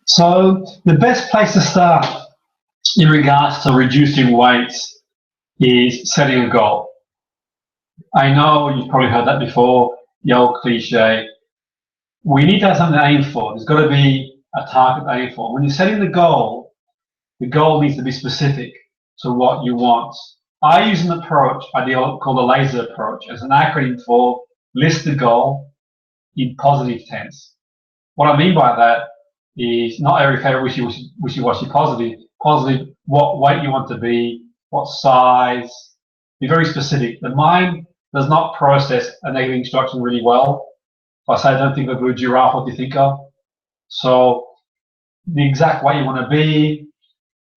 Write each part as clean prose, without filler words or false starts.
So the best place to start in regards to reducing weight is setting a goal. I know you've probably heard that before, the old cliche. We need to have something to aim for. There's got to be a target to aim for. When you're setting the goal needs to be specific to what you want. I use an approach called the LASER approach as an acronym for list the goal in positive tense. What I mean by that is not every favorite wishy-washy positive. Positive, what weight you want to be, what size. Be very specific. The mind does not process a negative instruction really well. If I say, don't think of a blue giraffe, what do you think of? So the exact weight you want to be,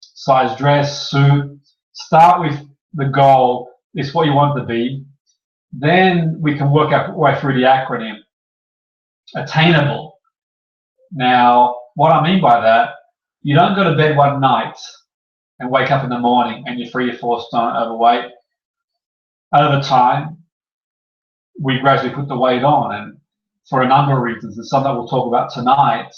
size dress, suit. Start with the goal. It's what you want to be. Then we can work our way through the acronym. Attainable. Now, what I mean by that, you don't go to bed one night and wake up in the morning and you're 3 or 4 stone overweight. Over time, we gradually put the weight on, and for a number of reasons, and some that we'll talk about tonight.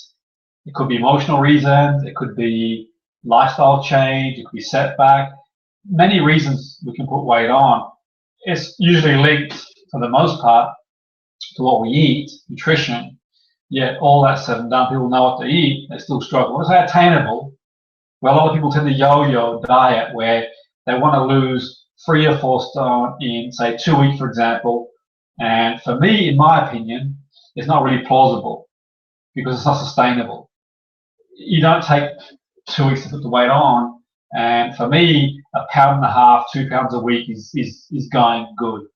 It could be emotional reasons, it could be lifestyle change, it could be setback. Many reasons we can put weight on. It's usually linked, for the most part, to what we eat, nutrition. Yet all that said and done, people know what to eat, they still struggle. When I say attainable, well, a lot of people tend to yo-yo diet where they want to lose 3 or 4 stone in, say, 2 weeks, for example. And for me, in my opinion, it's not really plausible because it's not sustainable. You don't take 2 weeks to put the weight on. And for me, 1.5 pounds, 2 pounds a week is going good.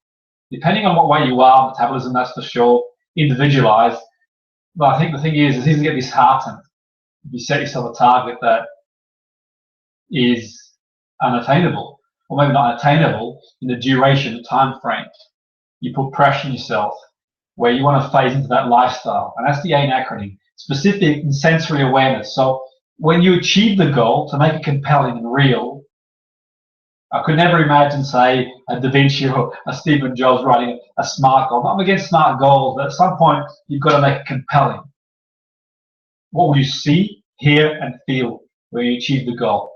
Depending on what weight you are, metabolism, that's for sure, individualized. But I think the thing is, it's easy to get disheartened if you set yourself a target that is unattainable, or maybe not attainable in the duration, the time frame. You put pressure on yourself where you want to phase into that lifestyle. And that's the AIM acronym, specific and sensory awareness. So when you achieve the goal, to make it compelling and real, I could never imagine, say, a Da Vinci or a Stephen Jobs writing a smart goal. I'm against smart goals, but at some point, you've got to make it compelling. What will you see, hear, and feel when you achieve the goal?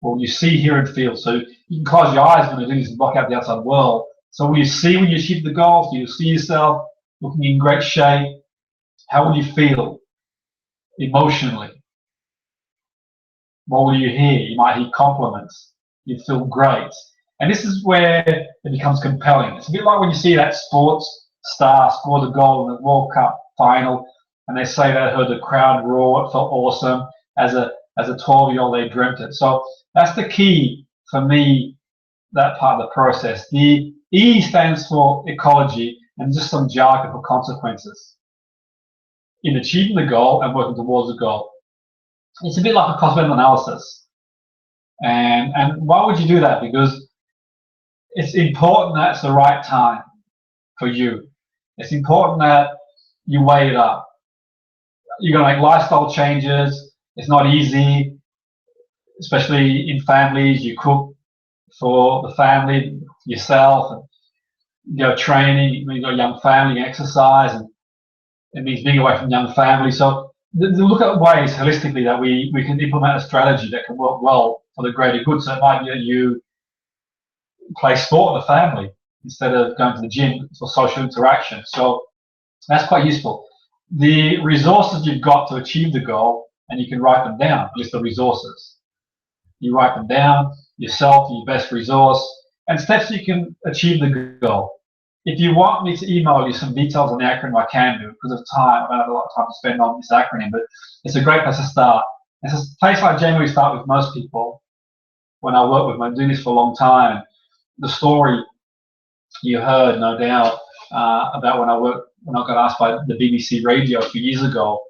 What will you see, hear, and feel? So you can close your eyes when you do this and block out the outside world. So will you see when you achieve the goal? Do you see yourself looking in great shape? How will you feel emotionally? What will you hear? You might hear compliments. You feel great. And this is where it becomes compelling. It's a bit like when you see that sports star score the goal in the World Cup final, and they say they heard the crowd roar, it felt awesome. As a 12-year-old, they dreamt it. So that's the key for me, that part of the process. The E stands for ecology, and just some jargon for consequences. In achieving the goal and working towards the goal. It's a bit like a cost-benefit analysis. And why would you do that? Because it's important that it's the right time for you. It's important that you weigh it up. You're going to make lifestyle changes. It's not easy, especially in families. You cook for the family, yourself, and you go training. You've got a young family, you exercise, and it means being away from young family. So look at ways holistically that we can implement a strategy that can work well for the greater good. So it might be that you play sport with the family instead of going to the gym for social interaction. So that's quite useful. The resources you've got to achieve the goal, and you can write them down, list the resources. You write them down, yourself, your best resource, and steps you can achieve the goal. If you want me to email you some details on the acronym, I can do. Because of time, I don't have a lot of time to spend on this acronym, but it's a great place to start. It's a place I generally start with most people when I work with them. I'm doing this for a long time. The story you heard, no doubt, about when I got asked by the BBC radio a few years ago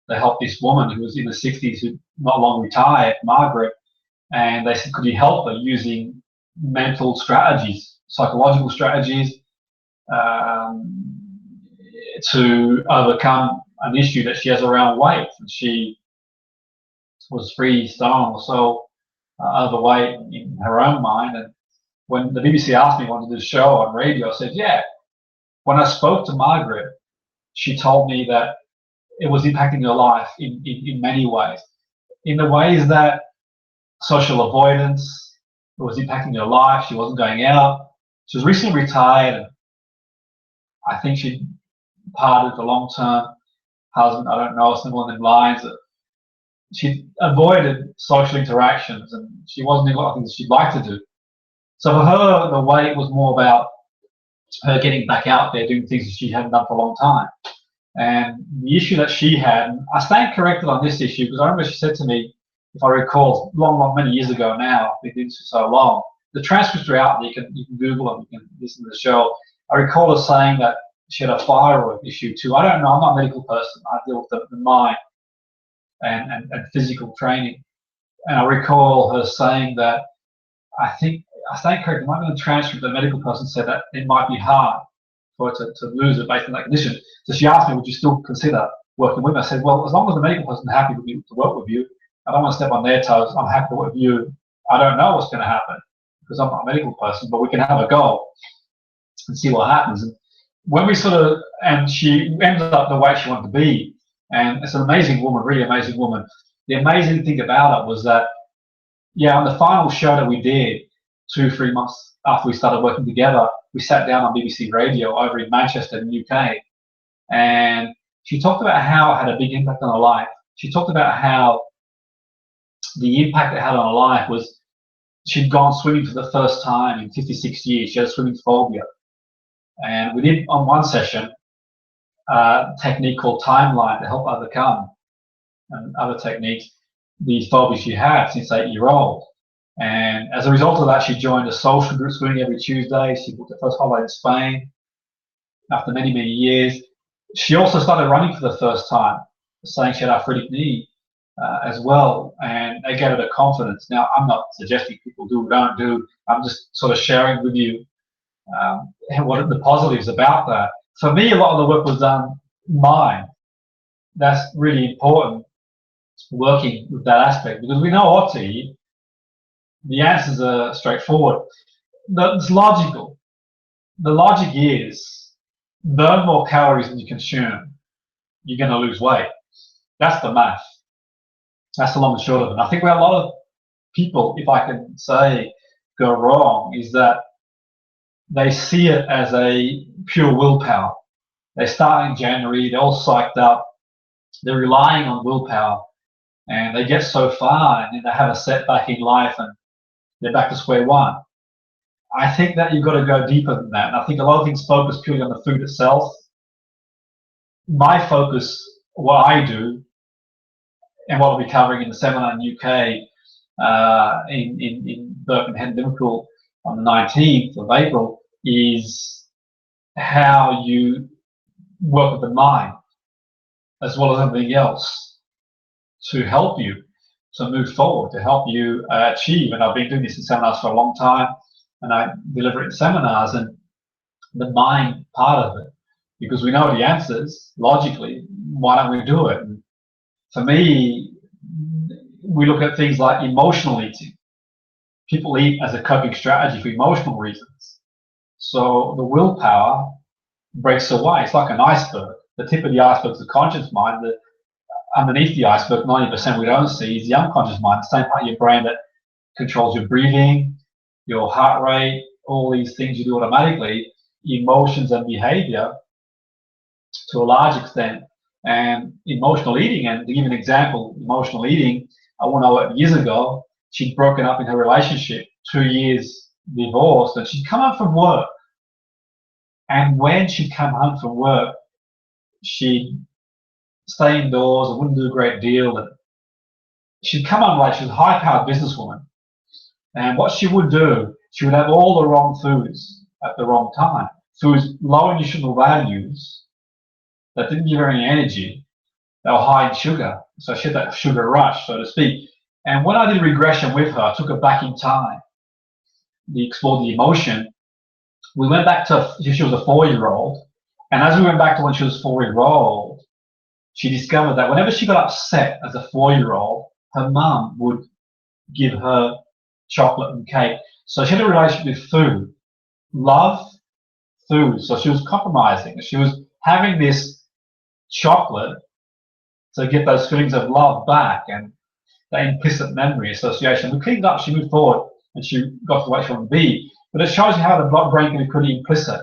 to help this woman who was in the 60s who not long retired, Margaret, and they said, could you help her using mental strategies, psychological strategies, to overcome an issue that she has around weight. And she was 3 stone or so overweight in her own mind. And when the BBC asked me to do the show on radio, I said, yeah. When I spoke to Margaret, she told me that it was impacting her life in many ways. In the ways that social avoidance, it was impacting her life. She wasn't going out. She was recently retired, and I think she parted with a long-term husband. I don't know, something along them lines. She avoided social interactions, and she wasn't doing a lot of things she'd like to do. So for her, the weight was more about her getting back out there, doing things that she hadn't done for a long time. And the issue that she had, and I stand corrected on this issue because I remember she said to me, if I recall, many years ago now, been doing this for so long, the transcripts are out there, you can Google them, you can listen to the show. I recall her saying that she had a thyroid issue too. I don't know, I'm not a medical person, I deal with the mind and physical training. And I recall her saying that, I think, I stand corrected, it might be in the transcript, the medical person said that it might be hard for her to lose it based on that condition. So she asked me, would you still consider working with me? I said, well, as long as the medical person is happy with you to work with you, I don't want to step on their toes. I'm happy to work with you. I don't know what's going to happen because I'm not a medical person, but we can have a go and see what happens. And when we and she ended up the way she wanted to be, and it's an amazing woman, really amazing woman. The amazing thing about it was that, on the final show that we did 2-3 months after we started working together, we sat down on BBC Radio over in Manchester in the UK, and she talked about how it had a big impact on her life. She talked about how the impact it had on her life was she'd gone swimming for the first time in 56 years. She had a swimming phobia. And we did, on one session, a technique called timeline to help overcome, and other techniques, the phobia she had since 8-year-old. And as a result of that, she joined a social group swimming every Tuesday. She booked her first holiday in Spain after many, many years. She also started running for the first time, saying she had arthritic knee as well, and they gave her the confidence. Now, I'm not suggesting people do or don't do. I'm just sort of sharing with you what the positives about that. For me, a lot of the work was done mind. That's really important, working with that aspect, because we know what to eat. The answers are straightforward. It's logical. The logic is burn more calories than you consume, you're going to lose weight. That's the math. That's the long and short of it. And I think where a lot of people, if I can say, go wrong is that they see it as a pure willpower. They start in January, they're all psyched up, they're relying on willpower, and they get so far and then they have a setback in life and they're back to square one. I think that you've got to go deeper than that. And I think a lot of things focus purely on the food itself. My focus, what I do, and what I'll be covering in the seminar in the UK in Birkenhead, Liverpool on the 19th of April, is how you work with the mind as well as everything else to help you to move forward, to help you achieve. And I've been doing this in seminars for a long time, and I deliver it in seminars, and the mind part of it, because we know the answers logically, why don't we do it? And for me, we look at things like emotional eating. People eat as a coping strategy for emotional reasons. So the willpower breaks away. It's like an iceberg. The tip of the iceberg is the conscious mind. Underneath the iceberg, 90% we don't see is the unconscious mind, the same part of your brain that controls your breathing, your heart rate, all these things you do automatically, emotions and behavior to a large extent. And emotional eating, and to give an example, emotional eating, I want to know years ago, she'd broken up in her relationship, 2 years divorced, and she'd come home from work. And when she'd come home from work, she'd stay indoors and wouldn't do a great deal. And she'd come home late. She was a high-powered businesswoman. And what she would do, she would have all the wrong foods at the wrong time. Foods low in nutritional values that didn't give her any energy. They were high in sugar. So she had that sugar rush, so to speak. And when I did regression with her, I took her back in time. We explored the emotion. We went back to, she was a 4-year-old. And as we went back to when she was 4-year-old, she discovered that whenever she got upset as a 4-year-old, her mum would give her chocolate and cake. So she had a relationship with food, love, food. So she was compromising. She was having this chocolate to get those feelings of love back and that implicit memory association. We cleaned up, she moved forward, and she got to the way she wanted to be. But it shows you how the brain can be pretty implicit.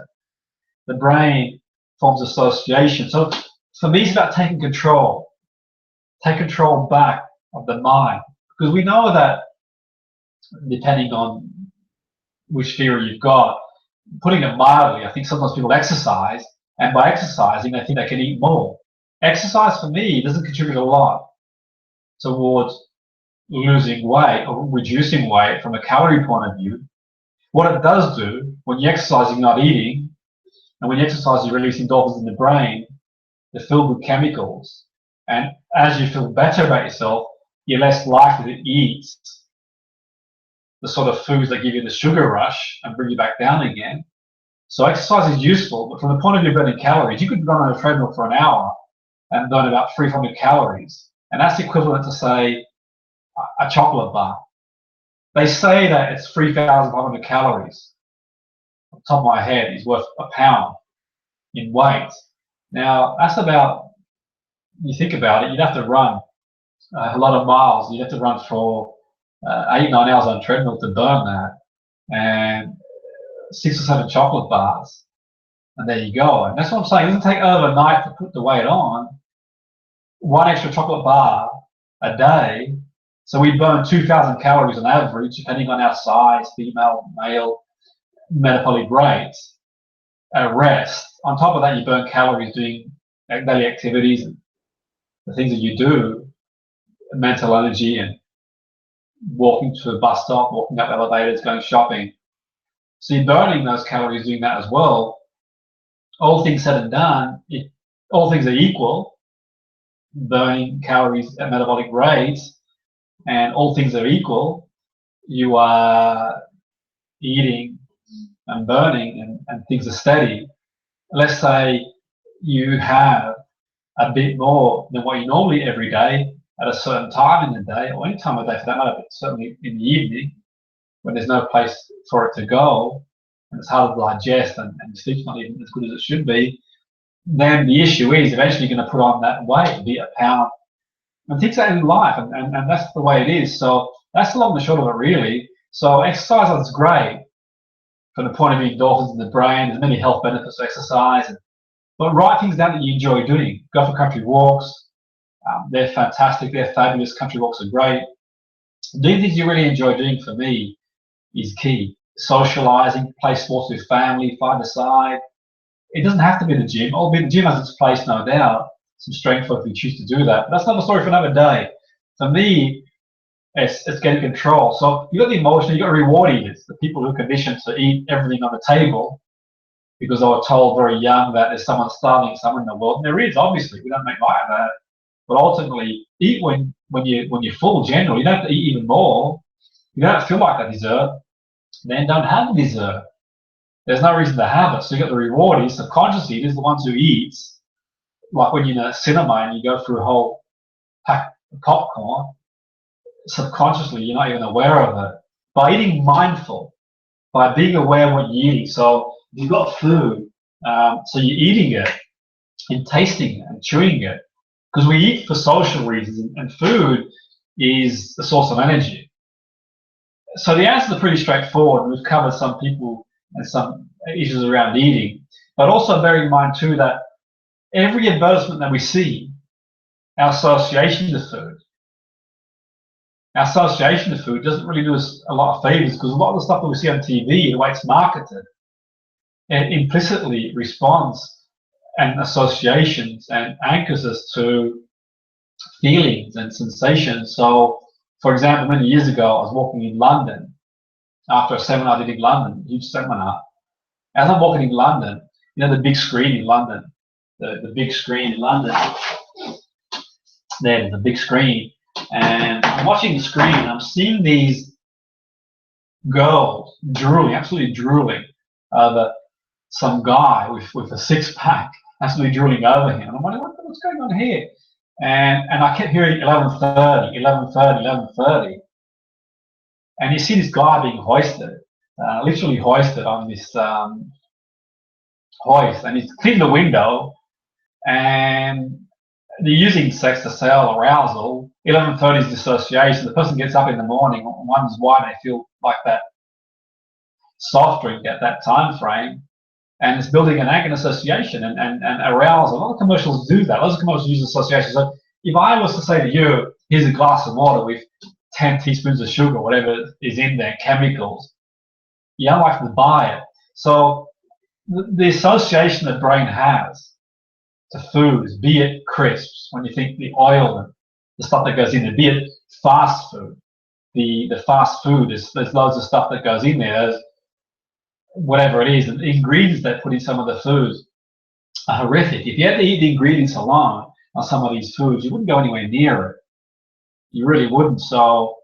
The brain forms association. So for me, it's about taking control. Take control back of the mind. Because we know that, depending on which theory you've got, putting it mildly, I think sometimes people exercise, and by exercising, they think they can eat more. Exercise, for me, doesn't contribute a lot towards losing weight or reducing weight from a calorie point of view. What it does do, when you exercise, you're not eating, and when you exercise, you're releasing endorphins in the brain, the feel-good chemicals. And as you feel better about yourself, you're less likely to eat the sort of foods that give you the sugar rush and bring you back down again. So exercise is useful, but from the point of view of burning calories, you could run on a treadmill for an hour and burn about 300 calories. And that's equivalent to, say, a chocolate bar. They say that it's 3,500 calories. On top of my head is worth a pound in weight. Now, that's about, you think about it, you'd have to run a lot of miles. You'd have to run for 8-9 hours on a treadmill to burn that. And 6 or 7 chocolate bars. And there you go. And that's what I'm saying. It doesn't take overnight to put the weight on. 1 extra chocolate bar a day. So we burn 2,000 calories on average, depending on our size, female, male, metabolic rates, at rest. On top of that, you burn calories doing daily activities and the things that you do, mental energy and walking to a bus stop, walking up elevators, going shopping. So you're burning those calories doing that as well. All things said and done, if all things are equal, burning calories at metabolic rates, and all things are equal, you are eating and burning and things are steady. Let's say you have a bit more than what you normally eat every day at a certain time in the day, or any time of day for that matter, but certainly in the evening when there's no place for it to go and it's hard to digest and sleep's not even as good as it should be, then the issue is eventually you're going to put on that weight, be it a pound. And things are in life, and that's the way it is. So that's the long and short of it, really. So exercise is great from the point of view of endorphins in the brain. There's many health benefits to exercise. But write things down that you enjoy doing. Go for country walks. They're fantastic. They're fabulous. Country walks are great. Doing things you really enjoy doing, for me, is key. Socializing, play sports with family, find a side. It doesn't have to be the gym. Albeit the gym has its place, no doubt. Some strength work if you choose to do that. But that's another story for another day. For me, it's getting control. So you've got the emotion, you've got reward eaters, the people who are conditioned to eat everything on the table because they were told very young that there's someone starving somewhere in the world. And there is, obviously. We don't make light of that. But ultimately, eat when you're full, generally. You don't have to eat even more. You don't feel like a dessert, then don't have the dessert. There's no reason to have it. So you got the reward eaters, subconscious eaters, the ones who eat, like when you're in a cinema and you go through a whole pack of popcorn, subconsciously you're not even aware of it. By eating mindful, by being aware of what you're eating. So you've got food, so you're eating it and tasting it and chewing it. Because we eat for social reasons, and food is the source of energy. So the answers are pretty straightforward. We've covered some people and some issues around eating, but also bear in mind too that every advertisement that we see, our association to food doesn't really do us a lot of favors, because a lot of the stuff that we see on TV, the way it's marketed, it implicitly responds and associations and anchors us to feelings and sensations. So, for example, many years ago, I was walking in London after a seminar I did in London, a huge seminar. As I'm walking in London, you know, the big screen in London, the big screen in London, there's the big screen, and I'm watching the screen and I'm seeing these girls drooling, absolutely drooling over some guy with a six-pack, absolutely drooling over him. And I'm wondering, what's going on here? And I kept hearing 11:30, 11:30, 11:30. And you see this guy being hoisted, literally hoisted on this hoist, and he's cleaning the window, and they're using sex to sell arousal. 11:30 is dissociation. The person gets up in the morning and wonders why they feel like that soft drink at that time frame, and it's building an agonist association and arousal. A lot of commercials do that. Lots of commercials use association. So if I was to say to you, here's a glass of water with 10 teaspoons of sugar, whatever is in there, chemicals, you're unlikely to buy it. So the association the brain has to foods, be it crisps, when you think the oil and the stuff that goes in there, be it fast food. The fast food, there's loads of stuff that goes in there. There's whatever it is, and the ingredients they put in some of the foods are horrific. If you had to eat the ingredients alone on some of these foods, you wouldn't go anywhere near it. You really wouldn't. So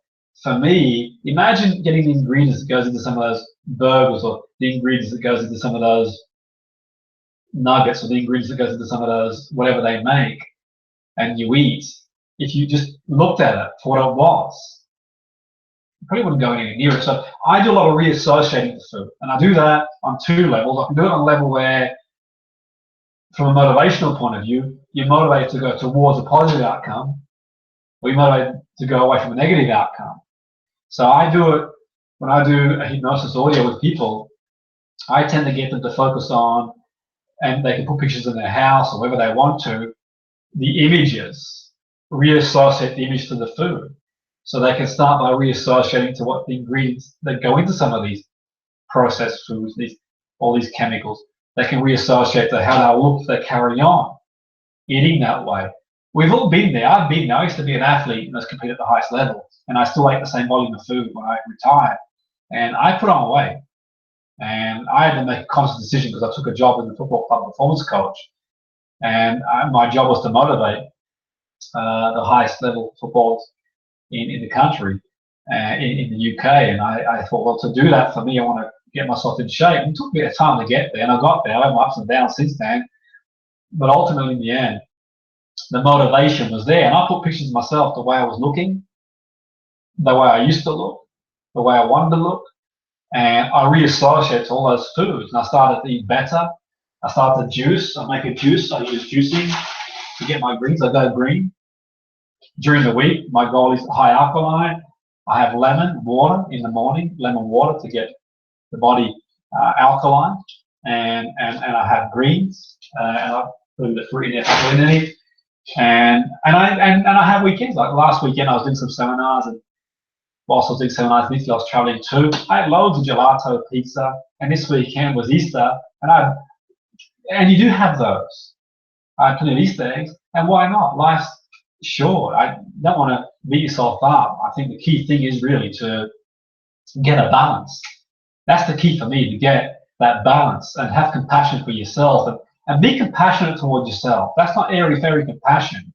for me, imagine getting the ingredients that goes into some of those burgers, or the ingredients that goes into some of those nuggets, or the ingredients that goes into some of those whatever they make, and you eat. If you just looked at it for what it was, you probably wouldn't go anywhere near it. So I do a lot of reassociating the food, and I do that on two levels. I can do it on a level where, from a motivational point of view, you're motivated to go towards a positive outcome, or you're motivated to go away from a negative outcome. So I do it when I do a hypnosis audio with people. I tend to get them to focus on, and they can put pictures in their house or wherever they want to, the images, reassociate the image to the food. So they can start by reassociating to what the ingredients that go into some of these processed foods, all these chemicals. They can reassociate to how they'll look if they carry on eating that way. We've all been there. I've been there. I used to be an athlete and I was competing at the highest level, and I still ate the same volume of food when I retired. And I put on weight, and I had to make a conscious decision because I took a job in the football club performance coach, and my job was to motivate the highest level footballers in the country, in the UK. And I thought, well, to do that for me, I want to get myself in shape. And it took me a bit of time to get there, and I got there. I had my ups and downs since then, but ultimately in the end, the motivation was there. And I put pictures of myself the way I was looking, the way I used to look, the way I wanted to look, and I reassociated to all those foods. And I started to eat better. I started to juice. I make a juice. I use juicing to get my greens. I go green. During the week, my goal is high alkaline. I have lemon water in the morning, lemon water to get the body alkaline, and I have greens, and I put the fruit in there, alkalinity, and I have weekends. Like last weekend, I was doing some seminars, and whilst I was doing seminars, this year I was traveling too. I had loads of gelato, pizza, and this weekend was Easter, and you do have those. I had plenty of Easter eggs, and why not? Life's short. I don't want to beat yourself up. I think the key thing is really to get a balance. That's the key for me, to get that balance and have compassion for yourself, and be compassionate towards yourself. That's not airy-fairy compassion,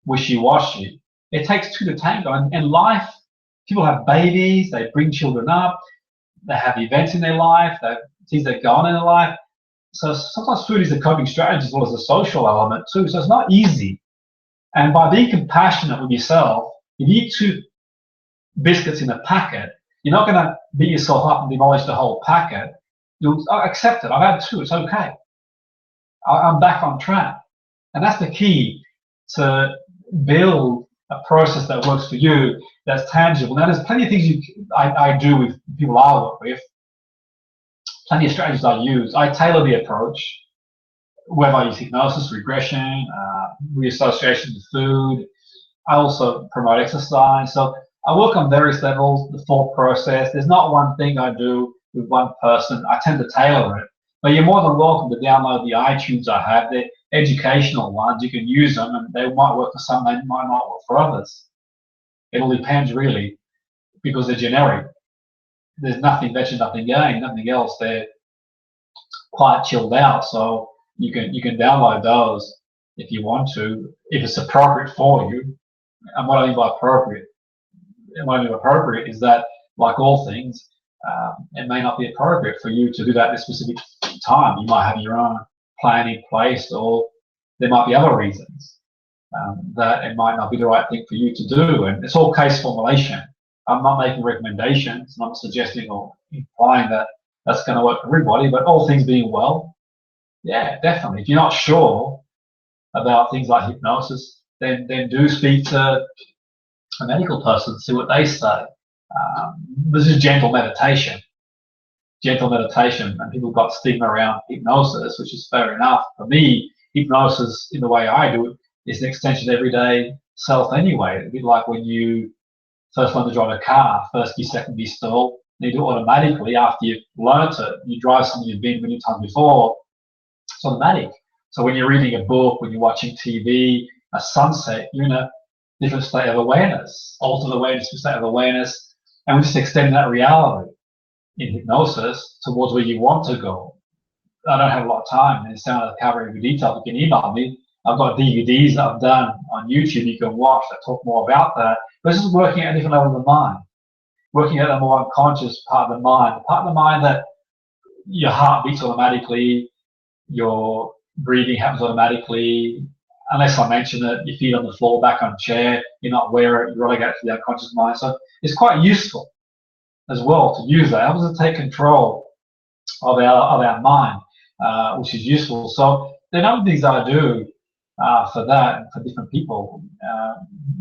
wishy-washy. It takes two to tango. And in life, people have babies, they bring children up, they have events in their life, things that go on in their life. So sometimes food is a coping strategy as well as a social element too. So it's not easy. And by being compassionate with yourself, if you eat 2 biscuits in a packet, you're not going to beat yourself up and demolish the whole packet. You'll accept it. I've had 2. It's okay. I'm back on track. And that's the key, to build a process that works for you, that's tangible. Now, there's plenty of things I do with people I work with, plenty of strategies I use. I tailor the approach, whether I use hypnosis, regression, reassociation with food. I also promote exercise. So I work on various levels, the full process. There's not one thing I do with one person. I tend to tailor it. But you're more than welcome to download the iTunes I have. They're educational ones. You can use them, and they might work for some, they might not work for others. It'll depend really, because they're generic. There's nothing venture, nothing gain, nothing else. They're quite chilled out. So you can download those if you want to, if it's appropriate for you. And what I mean by appropriate, is that, like all things, it may not be appropriate for you to do that at a specific time. You might have your own plan in place, or there might be other reasons that it might not be the right thing for you to do. And it's all case formulation. I'm not making recommendations. I'm not suggesting or implying that that's going to work for everybody. But all things being well, yeah, definitely. If you're not sure, about things like hypnosis, then do speak to a medical person, see what they say. This is gentle meditation. Gentle meditation, and people got stigma around hypnosis, which is fair enough. For me, hypnosis, in the way I do it, is an extension of everyday self anyway. A bit like when you first learn to drive a car, first gear, second gear stall, you do it automatically after you've learnt it. You drive something you've been many times before, it's automatic. So when you're reading a book, when you're watching TV, a sunset, you're in a different state of awareness, altered awareness, state of awareness, and we just extend that reality in hypnosis towards where you want to go. I don't have a lot of time, and it's down to cover every detail. You can email me. I've got DVDs that I've done on YouTube you can watch that talk more about that. But this is working at a different level of the mind, working at a more unconscious part of the mind, the part of the mind that your heart beats automatically, your breathing happens automatically. Unless I mention it, your feet on the floor, back on a chair, you're not aware of it, you relegate to the unconscious mind. So it's quite useful as well to use that. It helps us to take control of our mind, which is useful. So there are other things that I do for that, and for different people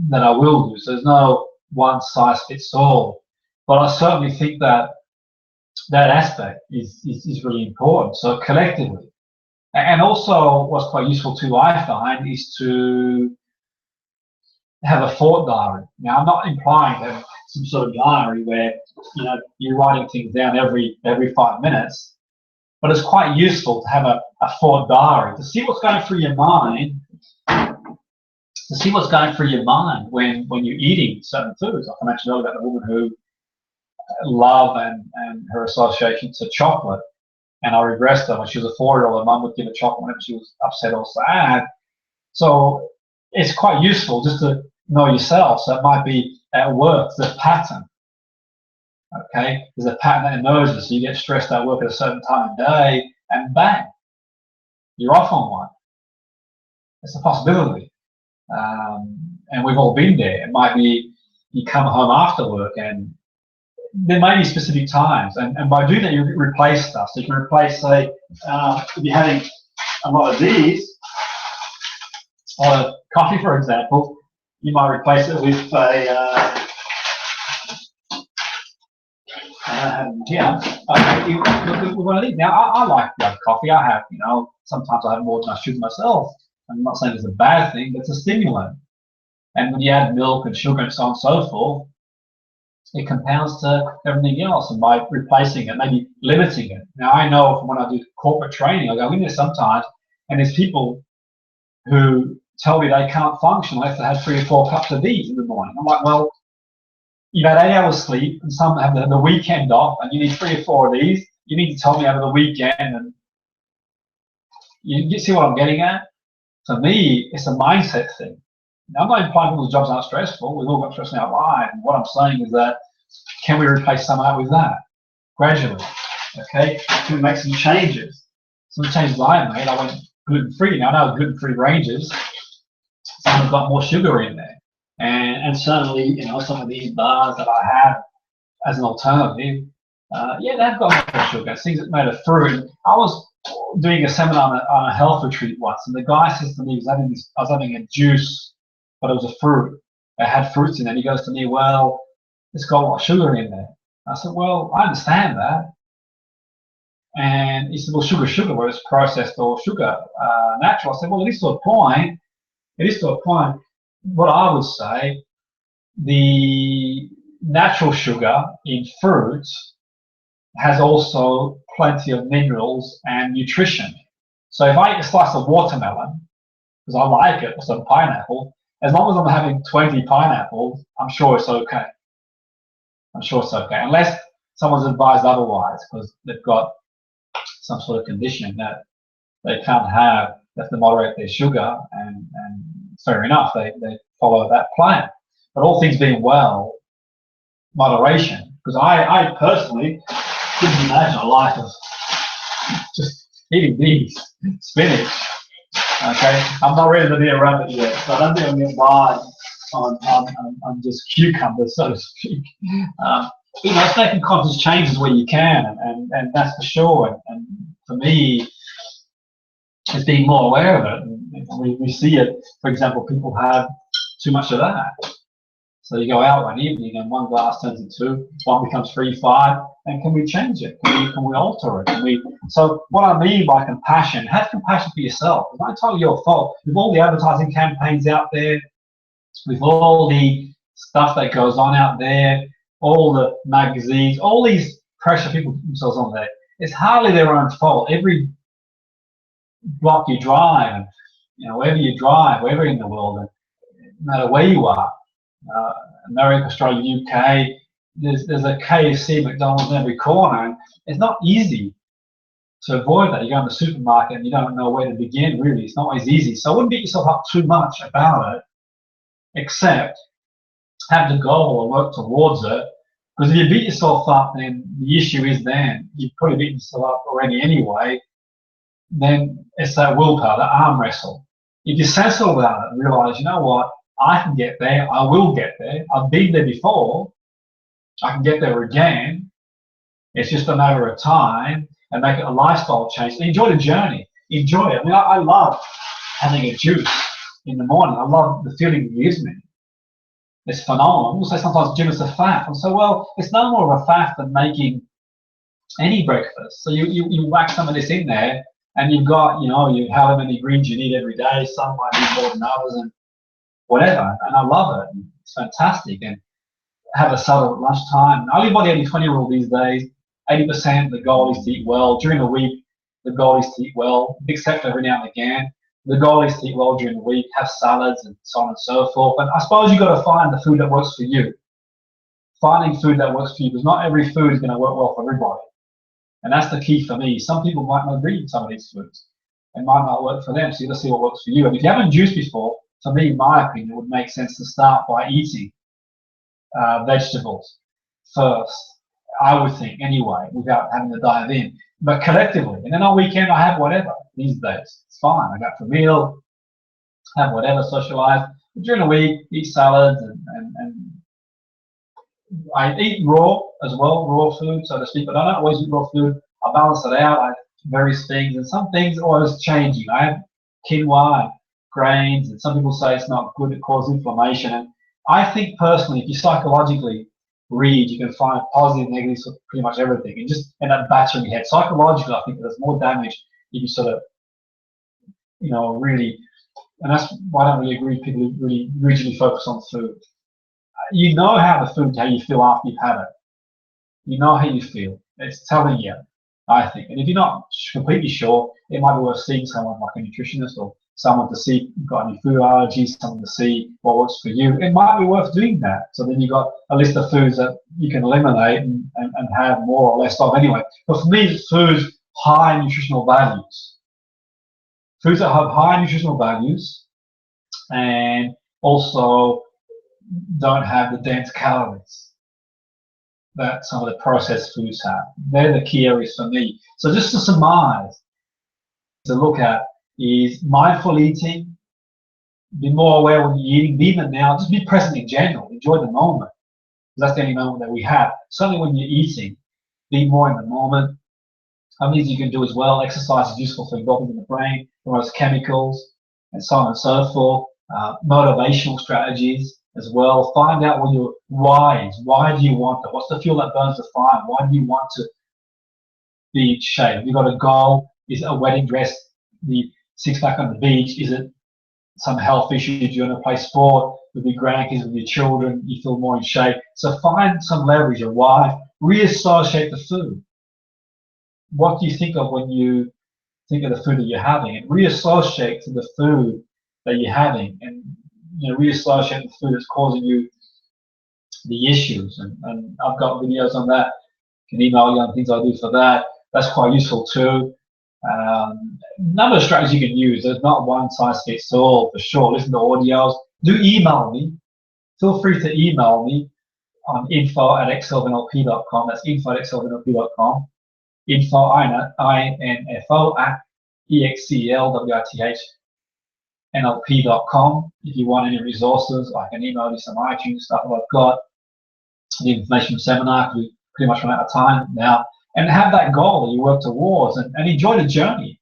that I will do. So there's no one size fits all. But I certainly think that that aspect is really important. So collectively, and also what's quite useful too, I find, is to have a thought diary. Now, I'm not implying to have some sort of diary where you're writing things down every 5 minutes, but it's quite useful to have a thought diary to see what's going through your mind. To see what's going through your mind when you're eating certain foods. Like I mentioned earlier about the woman who love and her association to chocolate. And I regressed her when she was a 4-year-old. Her mum would give her chocolate whenever she was upset or sad. So it's quite useful just to know yourself. So it might be at work, there's a pattern. Okay, there's a pattern that emerges. So you get stressed at work at a certain time of day, and bang, you're off on one. It's a possibility. And we've all been there. It might be you come home after work, and there may be specific times, and by doing that you replace stuff. So you can replace, say, if you're having a lot of these, or coffee, for example, you might replace it with a one of these. Now, I like to have coffee. I have, sometimes I have more than I should myself. I'm not saying it's a bad thing, but it's a stimulant. And when you add milk and sugar and so on and so forth, it compounds to everything else. And by replacing it, maybe limiting it. Now, I know from when I do corporate training, I go in there sometimes, and there's people who tell me they can't function unless they had 3 or 4 cups of these in the morning. I'm like, well, you've had 8 hours sleep, and some have the weekend off, and you need 3 or 4 of these. You need to tell me over the weekend, and you see what I'm getting at? For me, it's a mindset thing. Now, I'm not implying people's jobs aren't stressful. We've all got stress in our life. And what I'm saying is that, can we replace some of that with that gradually? Okay, can we make some changes? Some changes I made, I went gluten-free. Now, I know gluten-free ranges, some have got more sugar in there. And certainly, some of these bars that I have as an alternative, yeah, they've got more sugar. Things that made of fruit. I was doing a seminar on a health retreat once, and the guy says to me, I was having a juice, but it was a fruit. It had fruits in it. He goes to me, well, it's got a lot of sugar in there. I said, well, I understand that. And he said, well, sugar, whether it's processed or sugar, natural. I said, well, it is to a point. It is to a point. What I would say, the natural sugar in fruits has also plenty of minerals and nutrition. So if I eat a slice of watermelon, because I like it, or some pineapple, as long as I'm having 20 pineapples, I'm sure it's okay. I'm sure it's okay, unless someone's advised otherwise, because they've got some sort of condition that they can't have, they have to moderate their sugar, and fair enough, they follow that plan. But all things being well, moderation, because I personally couldn't imagine a life of just eating these, spinach. Okay, I'm not ready to be a rabbit yet, so I don't think I'm going to buy on just cucumbers, so to speak. It's making conscious changes where you can, and that's for sure. And for me, It's being more aware of it. And we see it, for example, people have too much of that. So you go out one evening and one glass turns into two, one becomes 3, 5, and can we change it? Can we alter it? So what I mean by compassion, have compassion for yourself. It's not entirely your fault. With all the advertising campaigns out there, with all the stuff that goes on out there, all the magazines, all these pressure people put themselves on there, it's hardly their own fault. Every block you drive, and wherever you drive, wherever in the world, and no matter where you are, America, Australia, UK, there's a KFC, McDonald's in every corner, and it's not easy to avoid that. You go in the supermarket and you don't know where to begin, really. It's not always easy. So I wouldn't beat yourself up too much about it, except have the goal and work towards it. Because if you beat yourself up, then the issue is then you've probably beaten yourself up already anyway. Then it's that willpower, that arm wrestle. If you're sensible about it and realize, you know what, I can get there, I will get there, I've been there before, I can get there again, it's just a matter of time, and make it a lifestyle change. And enjoy the journey, enjoy it. I mean, I love having a juice in the morning. I love the feeling it gives me. It's phenomenal. People say sometimes gym is a faff. And so, well, it's no more of a faff than making any breakfast. So you whack some of this in there, and you've got, you however many greens you need every day. Some might need more than others, and whatever. And I love it. It's fantastic. And have a salad at lunchtime. I live by the 80-20 rule these days. 80% the goal is to eat well. During the week, the goal is to eat well. Big sector every now and again. The goal is to eat well during the week, have salads and so on and so forth. And I suppose you've got to find the food that works for you. Finding food that works for you, because not every food is going to work well for everybody. And that's the key for me. Some people might not agree with some of these foods. It might not work for them, so you got to see what works for you. And if you haven't juiced before, for me, in my opinion, it would make sense to start by eating vegetables first, I would think, anyway, without having to dive in. But collectively, and then on weekend, I have whatever these days. It's fine. I go for a meal, have whatever, socialize. But during the week, eat salads, and I eat raw as well, raw food, so to speak, but I don't always eat raw food. I balance it out. I have various things, and some things are always changing. I have quinoa and grains, and some people say it's not good, it causes inflammation. And I think personally, if you psychologically read, you can find positive, negatives for pretty much everything, and just end up battering your head. Psychologically, I think there's more damage if you sort of, really, and that's why I don't really agree with people who really rigidly focus on food. You know how you feel after you've had it. You know how you feel. It's telling you, I think. And if you're not completely sure, it might be worth seeing someone like a nutritionist or someone to see if you've got any food allergies, someone to see what works for you. It might be worth doing that. So then you've got a list of foods that you can eliminate and have more or less of anyway. But for me, it's foods high in nutritional values. Foods that have high nutritional values and also don't have the dense calories that some of the processed foods have. They're the key areas for me. So just to surmise, to look at is mindful eating, be more aware when you're eating, be even now, just be present in general, enjoy the moment. That's the only moment that we have. Certainly when you're eating, be more in the moment. Some things you can do as well. Exercise is useful for involving in the brain, promotes chemicals, and so on and so forth. Motivational strategies as well. Find out what your why is. Why do you want it? What's the fuel that burns the fire? Why do you want to be in shape? Have you got a goal? Is it a wedding dress? The six-pack on the beach? Is it some health issues? You want to play sport with your grandkids, with your children? You feel more in shape. So find some leverage, your why. Reassociate the food. What do you think of when you think of the food that you're having? And reassociate to the food that you're having, and reassociate the food that's causing you the issues. And I've got videos on that. You can email you on things I do for that. That's quite useful too. Number of strategies you can use. There's not one size fits all for sure. Listen to audios. Do email me. Feel free to email me on info@excelnlp.com. That's info@excelnlp.com. Info, info at excelwrthnlp.com. If you want any resources, I can email you some iTunes stuff that I've got, the information seminar, because we pretty much run out of time now. And have that goal that you work towards, and enjoy the journey.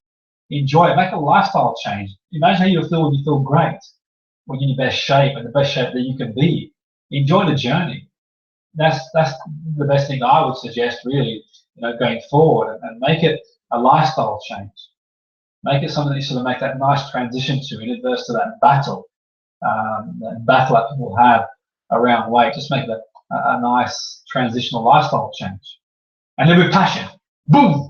Enjoy it. Make a lifestyle change. Imagine how you'll feel when you feel great, when you're in your best shape and the best shape that you can be. Enjoy the journey. That's the best thing I would suggest, really, going forward, and make it a lifestyle change. Make it something that you sort of make that nice transition to, in adverse to that battle that people have around weight. Just make it a nice transitional lifestyle change, and then with passion, boom.